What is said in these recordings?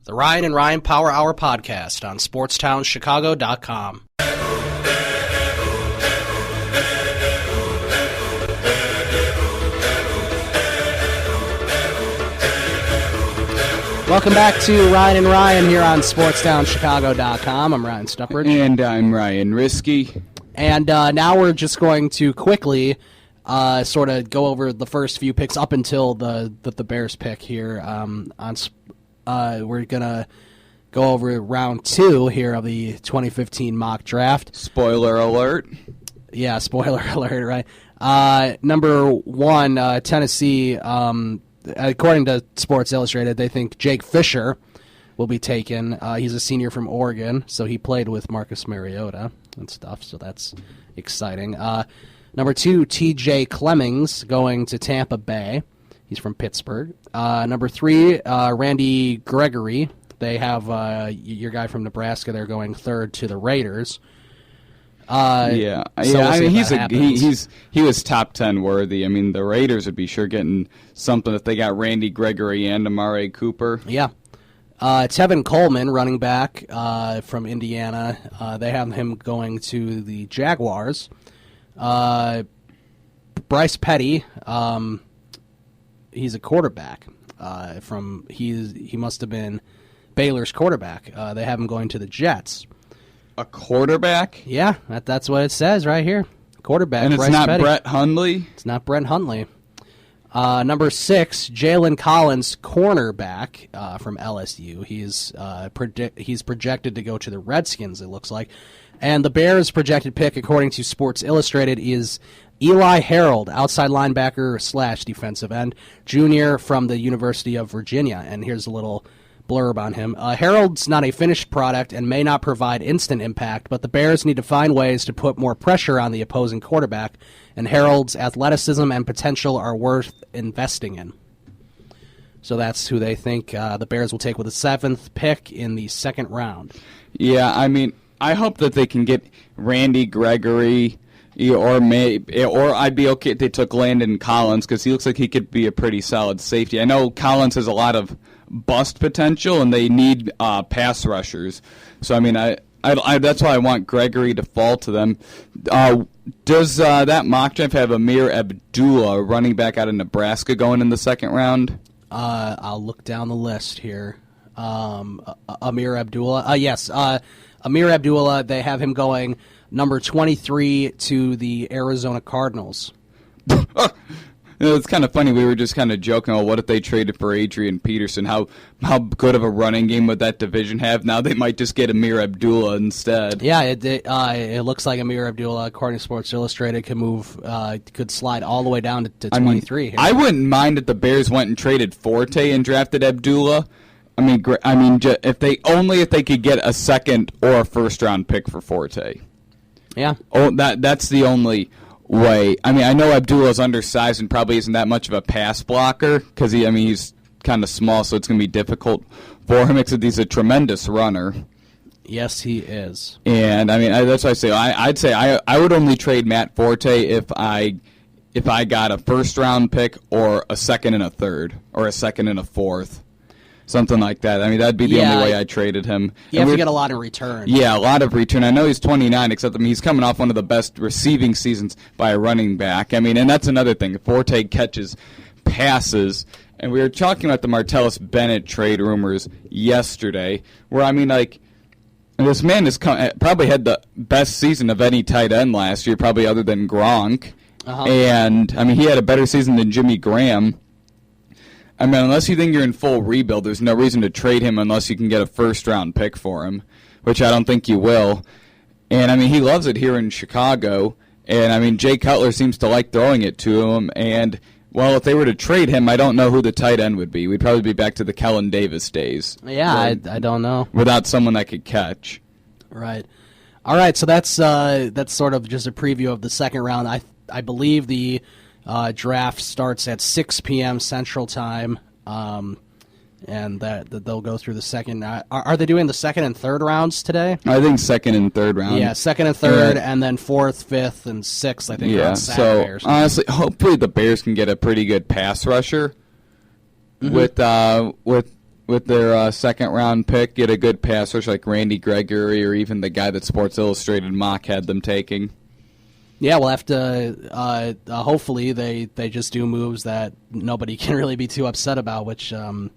The Ryan and Ryan Power Hour podcast on SportsTownChicago.com. Welcome back to Ryan and Ryan here on SportsTownChicago.com. I'm Ryan Stuprich. And I'm Ryan Risky. And now we're just going to quickly sort of go over the first few picks up until the Bears pick here. We're going to go over round 2 here of the 2015 mock draft. Spoiler alert. Yeah, spoiler alert, right? Number 1, Tennessee, according to Sports Illustrated, they think Jake Fisher will be taken. He's a senior from Oregon, so he played with Marcus Mariota and stuff, so that's exciting. Number 2, T.J. Clemmings going to Tampa Bay. He's from Pittsburgh. Number 3, Randy Gregory. They have your guy from Nebraska. They're going 3rd to the Raiders. He was top 10 worthy. I mean, the Raiders would be sure getting something if they got Randy Gregory and Amari Cooper. Yeah. Tevin Coleman, running back from Indiana. They have him going to the Jaguars. Bryce Petty, he's a quarterback. He must have been Baylor's quarterback. They have him going to the Jets. A quarterback? Yeah, that's what it says right here. Quarterback. And it's Bryce not Petty. Brett Hundley? It's not Brett Hundley. Number 6, Jalen Collins, cornerback from LSU. He's projected to go to the Redskins, it looks like. And the Bears' projected pick, according to Sports Illustrated, is Eli Harold, outside linebacker / defensive end, junior from the University of Virginia. And here's a little blurb on him. Harold's not a finished product and may not provide instant impact, but the Bears need to find ways to put more pressure on the opposing quarterback, and Harold's athleticism and potential are worth investing in. So that's who they think the Bears will take with the 7th pick in the 2nd round. Yeah, I mean, I hope that they can get Randy Gregory, or I'd be okay if they took Landon Collins, because he looks like he could be a pretty solid safety. I know Collins has a lot of bust potential, and they need pass rushers. So, I mean, I that's why I want Gregory to fall to them. Does that mock draft have Amir Abdullah, running back out of Nebraska, going in the 2nd round? I'll look down the list here. Amir Abdullah. Yes, Amir Abdullah, they have him going number 23 to the Arizona Cardinals. It's kind of funny. We were just kind of joking, what if they traded for Adrian Peterson? How good of a running game would that division have? Now they might just get Amir Abdullah instead. Yeah, it looks like Amir Abdullah, according to Sports Illustrated, could slide all the way down to 23 here. I wouldn't mind if the Bears went and traded Forte and drafted Abdullah. I mean, if they could get a 2nd or a 1st round pick for Forte. Yeah. Oh, that's the only way. I mean, I know Abdullah's undersized and probably isn't that much of a pass blocker because he's kind of small, so it's going to be difficult for him. Except he's a tremendous runner. Yes, he is. And I mean, that's what I say. I'd say I would only trade Matt Forte if I got a 1st round pick or a 2nd and a 3rd or a 2nd and a 4th. Something like that. I mean, that'd be the only way I traded him. You have to get a lot in return. Yeah, a lot of return. I know he's 29, except he's coming off one of the best receiving seasons by a running back. I mean, and that's another thing. Forte catches passes. And we were talking about the Martellus Bennett trade rumors yesterday, where, I mean, like, this man has probably had the best season of any tight end last year, probably other than Gronk. Uh-huh. And, I mean, he had a better season than Jimmy Graham. I mean, unless you think you're in full rebuild, there's no reason to trade him unless you can get a 1st round pick for him, which I don't think you will. And, I mean, he loves it here in Chicago. And, I mean, Jay Cutler seems to like throwing it to him. And, well, if they were to trade him, I don't know who the tight end would be. We'd probably be back to the Kellen Davis days. Yeah, I don't know. Without someone that could catch. Right. All right, so that's sort of just a preview of the 2nd round. I believe the draft starts at 6 p.m. Central Time, and that they'll go through the second. Are they doing the 2nd and 3rd rounds today? I think 2nd and 3rd round. Yeah, 2nd and 3rd, and then 4th, 5th, and 6th, I think, on Saturday or something. Honestly, hopefully the Bears can get a pretty good pass rusher with with their second-round pick, get a good pass rush like Randy Gregory or even the guy that Sports Illustrated mock had them taking. Yeah, we'll have to. Hopefully, they just do moves that nobody can really be too upset about, which didn't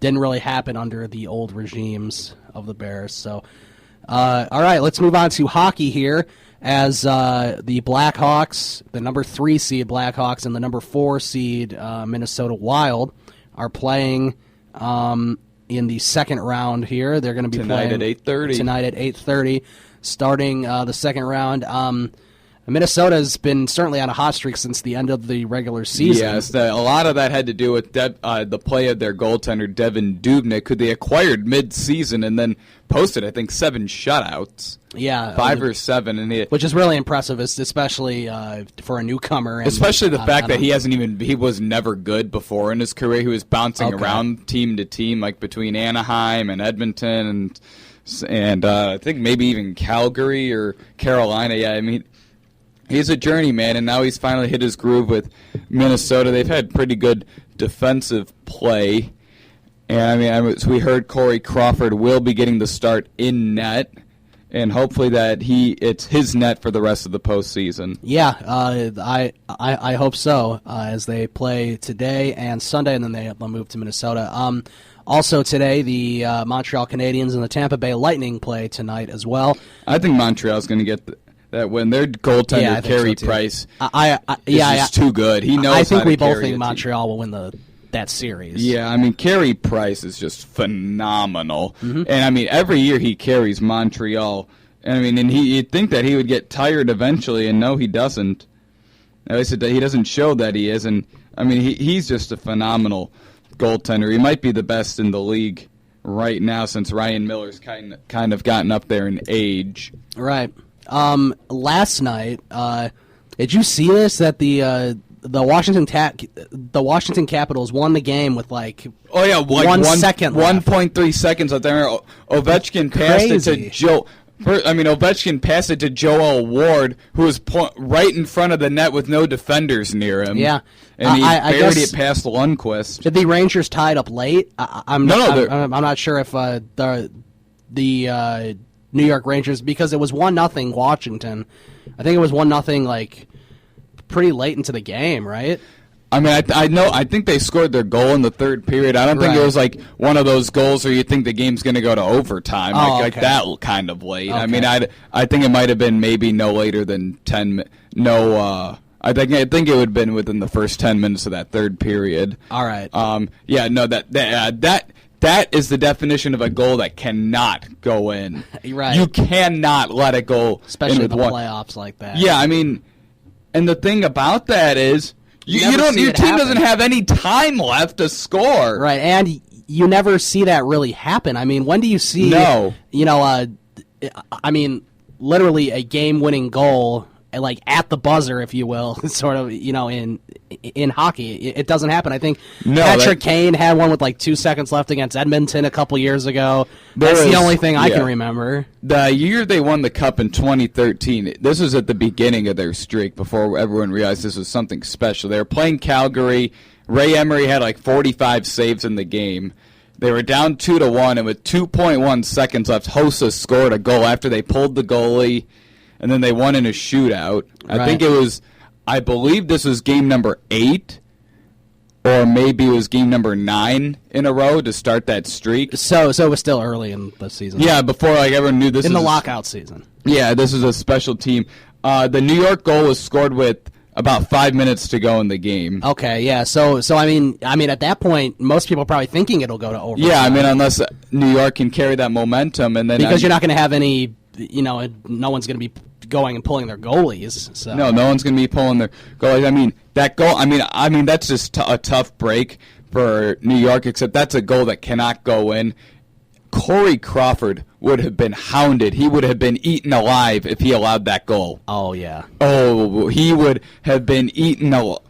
really happen under the old regimes of the Bears. So, all right, let's move on to hockey here. As the Blackhawks, the number 3 seed Blackhawks and the number 4 seed Minnesota Wild are playing in the second round here. They're going to be tonight playing at 8:30. Tonight at 8:30, starting the second round. Minnesota's been certainly on a hot streak since the end of the regular season. Yes, a lot of that had to do with the play of their goaltender, Devin Dubnyk, who they acquired mid-season and then posted, I think, 7 shutouts. Yeah. 5 or 7. Which is really impressive, especially for a newcomer. And, especially the fact that he was never good before in his career. He was bouncing around team to team, like between Anaheim and Edmonton and I think maybe even Calgary or Carolina. Yeah, I mean, he's a journeyman, and now he's finally hit his groove with Minnesota. They've had pretty good defensive play. And we heard Corey Crawford will be getting the start in net, and hopefully that it's his net for the rest of the postseason. Yeah, I hope so, as they play today and Sunday, and then they'll move to Minnesota. Also today, the Montreal Canadiens and the Tampa Bay Lightning play tonight as well. I think Montreal's going to get that when their goaltender Carey Price is just too good. He knows. I think how to we both carry think Montreal will win that series. Yeah, I mean, Carey Price is just phenomenal, and I mean, every year he carries Montreal. And I mean, and you'd think that he would get tired eventually, and no, he doesn't. At least he doesn't show that he is, and I mean, he's just a phenomenal goaltender. He might be the best in the league right now since Ryan Miller's kind of gotten up there in age. Right. Last night, did you see this? That the Washington Capitals won the game with like 1 second left. 1.3 seconds left there. Ovechkin passed it to Joe. Ovechkin passed it to Joel Ward, who was right in front of the net with no defenders near him. Yeah, and he buried it past Lundqvist. Did the Rangers tie it up late? I'm not sure if the New York Rangers, because it was 1-0 Washington. I think it was 1-0 like pretty late into the game, right? I mean, I think they scored their goal in the third period. I don't think it was like one of those goals where you think the game's going to go to overtime, like that kind of late. Okay. I mean, I think it might have been maybe no later than 10. I think it would have been within the first 10 minutes of that third period. All right. That is the definition of a goal that cannot go in. Right. You cannot let it go, especially in the playoffs like that. Yeah, I mean, and the thing about that is, your team doesn't have any time left to score. Right, and you never see that really happen. I mean, when do you see? No. Literally a game-winning goal, like at the buzzer, if you will, sort of, in hockey. It doesn't happen. I think Patrick Kane had one with like 2 seconds left against Edmonton a couple years ago. That's the only thing I can remember. The year they won the Cup in 2013, this was at the beginning of their streak before everyone realized this was something special. They were playing Calgary. Ray Emery had like 45 saves in the game. They were down 2-1, and with 2.1 seconds left, Hossa scored a goal after they pulled the goalie, and then they won in a shootout. Right. I believe this was game number 8, or maybe it was game number 9 in a row to start that streak. So it was still early in the season. Yeah, before everyone knew this in the lockout season. Yeah, this is a special team. The New York goal was scored with about 5 minutes to go in the game. Okay, yeah. So I mean, at that point, most people are probably thinking it'll go to overtime. Yeah, I mean, unless New York can carry that momentum, and then because you're not going to have any, no one's going to be going and pulling their goalies. So. No one's going to be pulling their goalies. I mean, that goal. I mean, that's just a tough break for New York. Except that's a goal that cannot go in. Corey Crawford would have been hounded. He would have been eaten alive if he allowed that goal. Oh, yeah. Oh, he would have been eaten alive.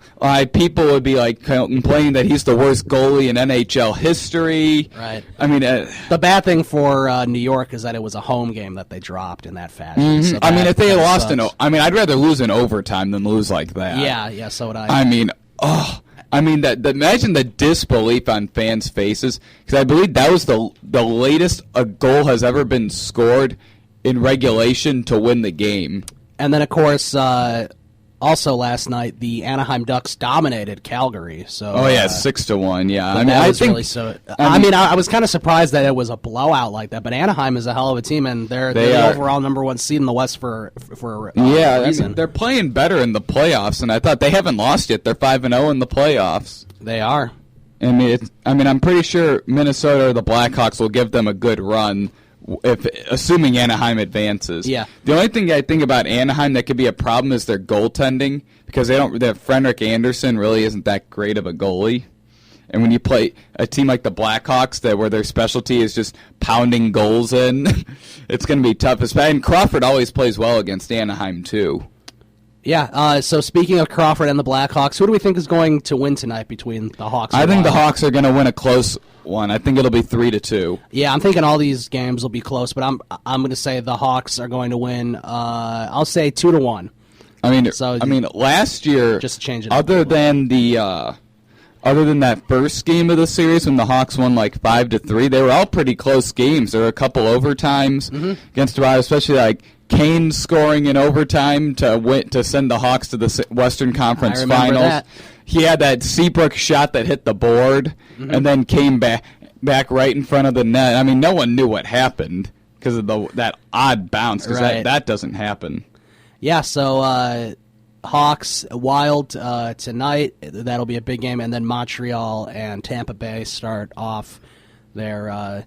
People would be complaining that he's the worst goalie in NHL history. Right. I mean, the bad thing for New York is that it was a home game that they dropped in that fashion. Mm-hmm. So if they had lost I'd rather lose in overtime than lose like that. Yeah, so would I. I mean, I mean, imagine the disbelief on fans' faces, because I believe that was the latest a goal has ever been scored in regulation to win the game. And then, of course, also last night, the Anaheim Ducks dominated Calgary. So, 6-1. Yeah, I mean, I think I was kind of surprised that it was a blowout like that. But Anaheim is a hell of a team, and they're the overall number one seed in the West for a reason. They're playing better in the playoffs, and I thought they haven't lost yet. They're 5-0 in the playoffs. They are. I'm pretty sure Minnesota or the Blackhawks will give them a good run, assuming Anaheim advances. Yeah. The only thing I think about Anaheim that could be a problem is their goaltending, because Frederick Anderson really isn't that great of a goalie. And when you play a team like the Blackhawks, where their specialty is just pounding goals in, it's going to be tough. And Crawford always plays well against Anaheim too. Yeah, so speaking of Crawford and the Blackhawks, who do we think is going to win tonight between the Hawks and I think Wild? the Hawks are going to win a close one. I think it'll be 3-2. Yeah, I'm thinking all these games will be close, but I'm going to say the Hawks are going to win. I'll say 2-1. I mean, last year, just change it other than that first game of the series when the Hawks won like 5-3, they were all pretty close games. There were a couple overtimes against the Wild, especially like Kane scoring in overtime to send the Hawks to the Western Conference Finals. That. He had that Seabrook shot that hit the board and then came back right in front of the net. I mean, no one knew what happened because of that odd bounce, because that doesn't happen. Yeah, so Hawks, Wild tonight. That'll be a big game. And then Montreal and Tampa Bay start off their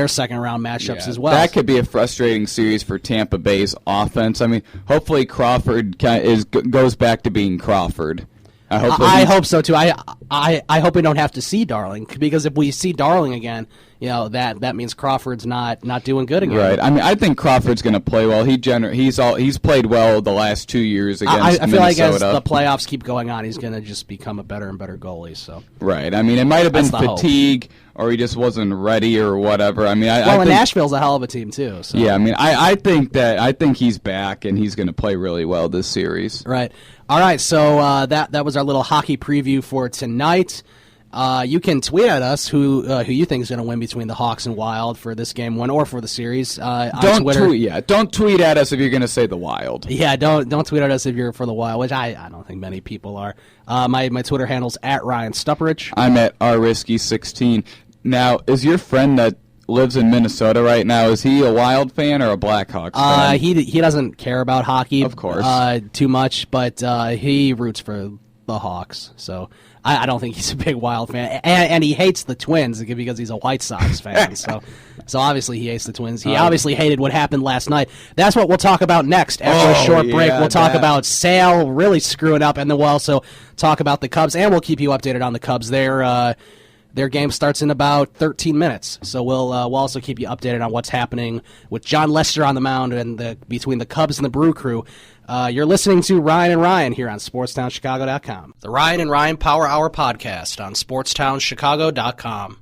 second-round matchups as well. That could be a frustrating series for Tampa Bay's offense. I mean, hopefully Crawford goes back to being Crawford. I hope so, too. I hope we don't have to see Darling, because if we see Darling again, that means Crawford's not doing good again. Right. I mean, I think Crawford's going to play well. He's played well the last 2 years against Minnesota. I feel like as the playoffs keep going on, he's going to just become a better and better goalie. So. Right. I mean, it might have been fatigue, or he just wasn't ready, or whatever. I mean, I think Nashville's a hell of a team too. So. Yeah. I mean, I think he's back, and he's going to play really well this series. Right. All right. So that was our little hockey preview for tonight. You can tweet at us who you think is going to win between the Hawks and Wild for this game one or for the series. Don't tweet at us if you're going to say the Wild. Yeah, don't tweet at us if you're for the Wild, which I don't think many people are. My Twitter handle's at Ryan Stuprich. I'm at rrisky16. Now, is your friend that lives in Minnesota right now, is he a Wild fan or a Blackhawks fan? He doesn't care about hockey, of course, too much, but he roots for the Hawks. So I don't think he's a big Wild fan, and he hates the Twins because he's a White Sox fan. So obviously he hates the Twins. He obviously hated what happened last night. That's what we'll talk about next after a short break. We'll talk about Sale really screwing up, and then we'll also talk about the Cubs, and we'll keep you updated on the Cubs. Their game starts in about 13 minutes, so we'll also keep you updated on what's happening with John Lester on the mound and between the Cubs and the Brew Crew. You're listening to Ryan and Ryan here on SportsTownChicago.com. The Ryan and Ryan Power Hour podcast on SportsTownChicago.com.